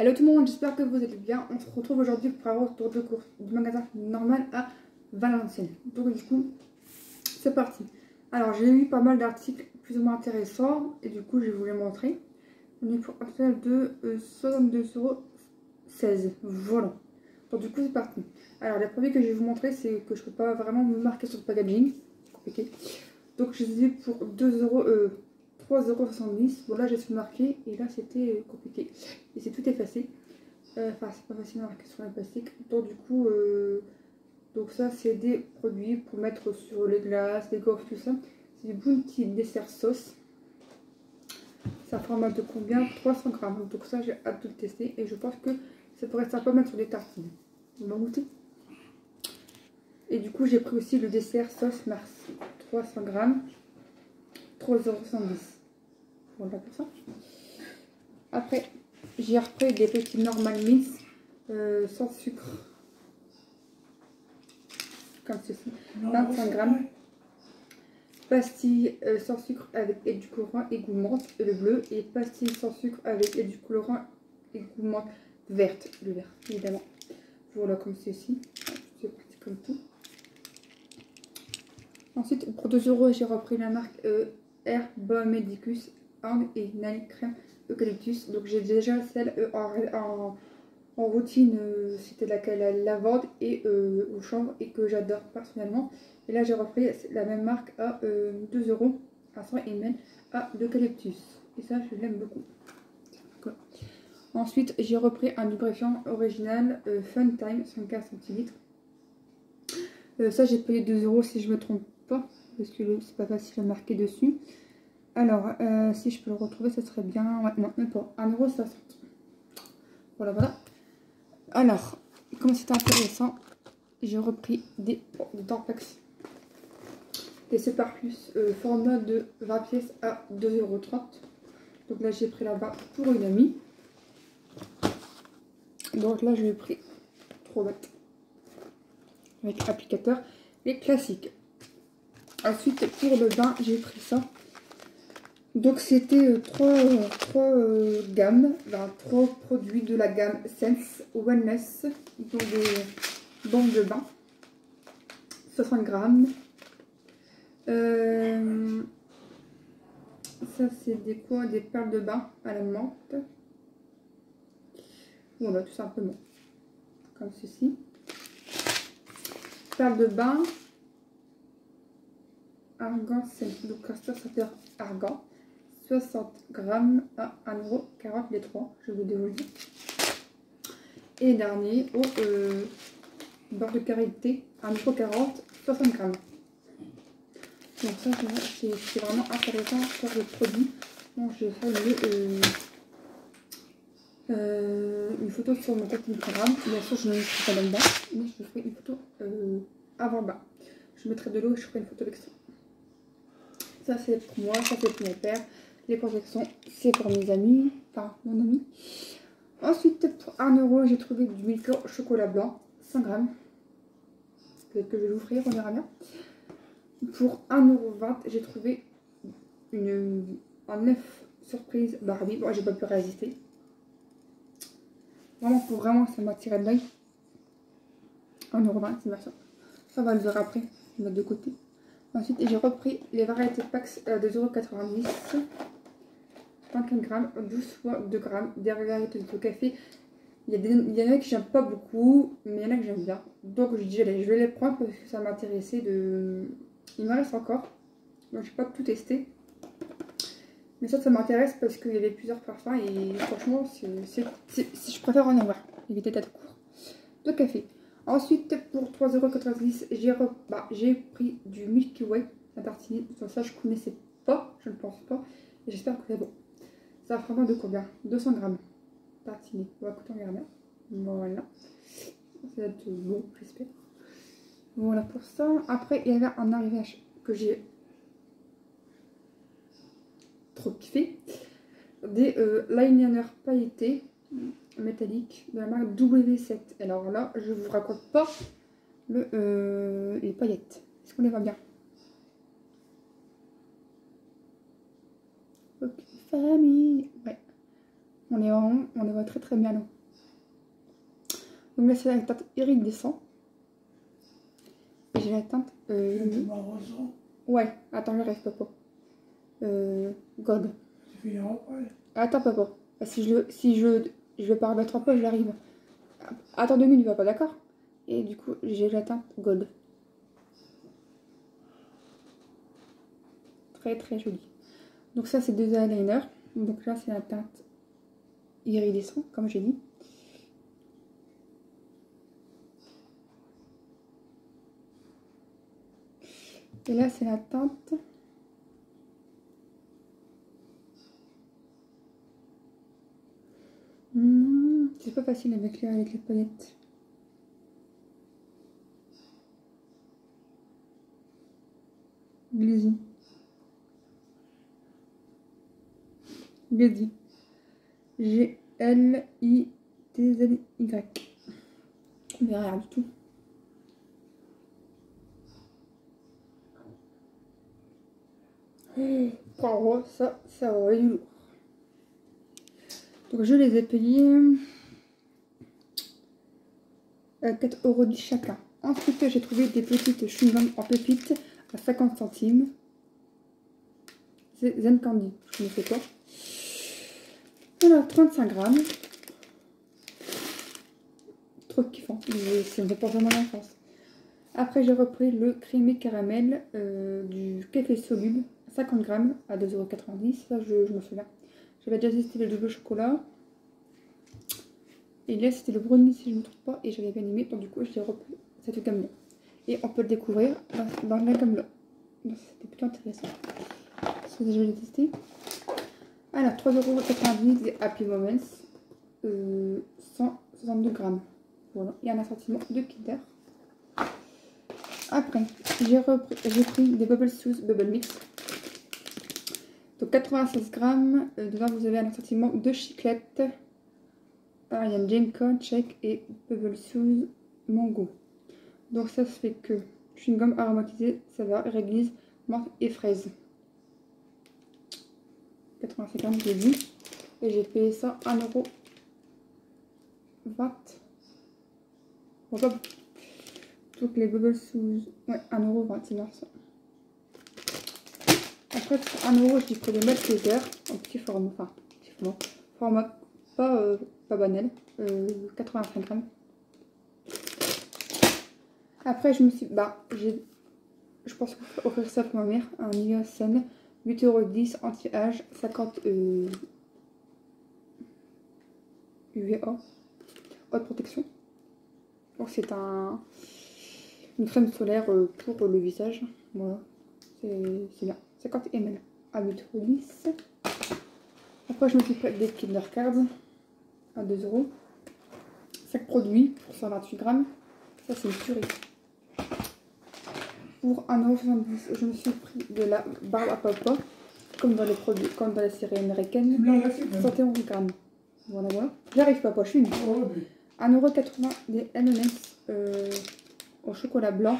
Hello tout le monde, j'espère que vous allez bien. On se retrouve aujourd'hui pour un retour de course du magasin normal à Valenciennes. Donc du coup, c'est parti. Alors j'ai eu pas mal d'articles plus ou moins intéressants et du coup je vais vous les montrer. On est pour un total de 62,16 €. Voilà. Donc du coup c'est parti. Alors les produits que je vais vous montrer, c'est que je peux pas vraiment me marquer sur le packaging. C'est compliqué. Donc je les ai pour 3,70 €. Bon là j'ai su marquer et là c'était compliqué. Et c'est tout effacé. Enfin c'est pas facile à marquer sur le plastique. Donc du coup, donc ça c'est des produits pour mettre sur les glaces, les gaufres, tout ça. C'est du Bounty dessert sauce. Ça format de combien? 300 grammes. Donc ça j'ai hâte de le tester et je pense que ça pourrait être sympa à mettre sur des tartines. On va goûter. Et du coup j'ai pris aussi le dessert sauce Mars. 300 grammes. 3,70 €. Voilà pour ça. Après, j'ai repris des petits normal mix sans sucre. Comme ceci. 25 grammes. Pastilles sans sucre avec édulcorant et goût menthe, le bleu. Et pastilles sans sucre avec édulcorant et goût menthe verte, le vert, évidemment. Voilà comme ceci. C'est parti comme tout. Ensuite, pour 2 €, j'ai repris la marque Herba Medicus et Nali crème eucalyptus. Donc j'ai déjà celle en routine, c'était la lavande et au chanvre et que j'adore personnellement. Et là j'ai repris la même marque à 2 € à 100 ml à l'eucalyptus. Et ça je l'aime beaucoup. Ensuite j'ai repris un lubrifiant original Fun Time 115 centilitres. Ça j'ai payé 2 € si je me trompe pas. Parce que c'est pas facile à marquer dessus. Alors, si je peux le retrouver, ça serait bien. Ouais, non, même pas. 1,60 €. Voilà, voilà. Alors, comme c'est intéressant, j'ai repris des Tampax. Des Super Plus format de 20 pièces à 2,30 €. Donc là, j'ai pris là-bas pour une amie. Donc là, je l'ai pris 3 boîtes. Avec applicateur. Les classiques. Ensuite, pour le bain, j'ai pris ça. Donc c'était trois gammes, enfin, 3 produits de la gamme Sense Wellness, donc des bombes de bain, 60 grammes. Ça c'est des quoi? Des perles de bain à la menthe. Voilà, tout simplement, comme ceci. Perles de bain, argan Sense, donc castor sauteur argan. 60 grammes à 1,40 € les 3, je vous dévoile. Et dernier au beurre de karité, 1,40 €, 60 grammes. Donc ça c'est vraiment intéressant sur le produit. Donc je vais faire une photo sur mon compte Instagram. Bien sûr je ne mettrai pas là-dedans, mais je ferai une photo avant-bas. Je mettrai de l'eau et je ferai une photo avec ça. Ça c'est pour moi, ça c'est pour mon père. Les protections, c'est pour mes amis, enfin mon ami. Ensuite, pour 1 €, j'ai trouvé du Milka chocolat blanc, 100 grammes. Peut-être que je vais l'ouvrir, on verra bien. Pour 1,20 €, j'ai trouvé un œuf surprise Barbie. Bon, j'ai pas pu résister. Vraiment, ça m'a tiré de l'œil. 1,20 €, c'est bien ça. Ça va le voir après, je vais mettre de côté. Ensuite, j'ai repris les variétés Pax à 2,90 €. 24 grammes, 12 fois 2 grammes, des variétés de café. Il y en a que j'aime pas beaucoup, mais il y en a que j'aime bien. Donc je dis, allez, je vais les prendre parce que ça m'intéressait de... Il m'en reste encore. Donc je n'ai pas tout testé. Mais ça m'intéresse parce qu'il y avait plusieurs parfums et franchement, je préfère en avoir. Éviter d'être court. De café. Ensuite, pour 3,90 €, j'ai pris du Milky Way à tartiner. Ça, je connaissais pas, je ne pense pas. Et j'espère que c'est bon. Ça a vraiment de combien? 200 grammes. Tartiner. On va écouter, on verra bien. Voilà. Ça va être bon, j'espère. Voilà pour ça. Après, il y avait un arrivage que j'ai trop kiffé. Des liners pailletés métalliques de la marque W7. Alors là, je vous raconte pas les paillettes. Est-ce qu'on les voit bien? Ok, famille. Ouais. On on les voit très très bien là. Donc là c'est la teinte iridescent. Et j'ai la teinte... ouais, attends, je rêve papa. Gold. Attends papa. Si je vais pas remettre un peu, je l'arrive. Attends 2 minutes papa, d'accord? Et du coup j'ai la teinte gold. Très très joli. Donc ça c'est 2 eyeliners. Donc là c'est la teinte iridescent comme j'ai dit. Et là c'est la teinte c'est pas facile avec les paillettes. Glizzy. Glizzy. Glitzy. On verra rien du tout. Oh, ça va être lourd. Donc je les ai payés 4,10 € chacun. Ensuite j'ai trouvé des petites chewing-gums en pépites à 50 centimes. C'est Zen Candy, je ne sais pas. Alors 35 grammes. Trop kiffant, ça me fait penser à mon enfance. Après j'ai repris le crémé caramel du café soluble, 50 grammes à 2,90 €. Ça je me souviens. J'avais déjà testé le double chocolat. Et là c'était le brownie si je ne me trompe pas. Et j'avais bien aimé. Donc du coup j'ai repris cette gamme là. Et on peut le découvrir dans la gamme là. Donc c'était plutôt intéressant. Parce que je l'ai testé. Alors 3,90 € des Happy Moments. 162 grammes. Voilà. Il y a un assortiment de Kinder. Après j'ai pris des Bubble Sauce Bubble Mix. Donc 96 grammes. Dedans vous avez un assortiment de chiclettes. Ariane Jenko, Check et Bubble Sauce Mango. Donc ça se fait que chewing-gum aromatisé, ça va, réglisse, menthe et fraise. 85 grammes j'ai vu. Et j'ai payé ça 1,20 €. Voilà. Donc les Bubble Sauce, ouais, 1,20 €, c'est bien ça. Après pour 1 €, j'ai pris le Malteser en petit format, enfin petit format pas banal, 85 grammes. Après je me suis, je pense qu'on peut offrir ça pour ma mère, un Nivea Sun, 8,10 € anti-âge, 50 UVA, haute protection. Donc c'est une crème solaire pour le visage, voilà, c'est bien, 50 ml à 8,10 €. Après je me suis pris des Kinder Cards à 2 €. 5 produits pour 128 grammes. Ça c'est une tuerie. Pour 1,70 €, je me suis pris de la barbe à papa, comme dans les produits, comme dans la série américaine, 71 grammes. Voilà, voilà. J'arrive papa, je suis nulle. 1,80 € des M&M's au chocolat blanc,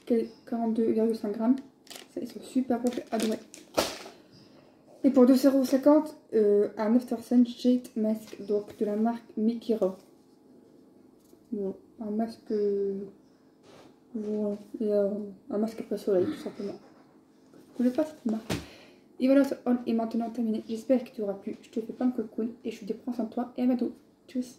42,5 grammes. Ça, ils sont super bons, j'ai adoré. Et pour 2,50 € un Aftersun Shade Mask, donc de la marque Mikira. Bon, un masque, voilà, et un masque après soleil tout simplement. Je ne connais pas cette marque. Et voilà, ce haul est maintenant terminé. J'espère qu'il t'aura plu. Je te fais plein de coucou et je te prends soin de toi et à bientôt. Tchuss.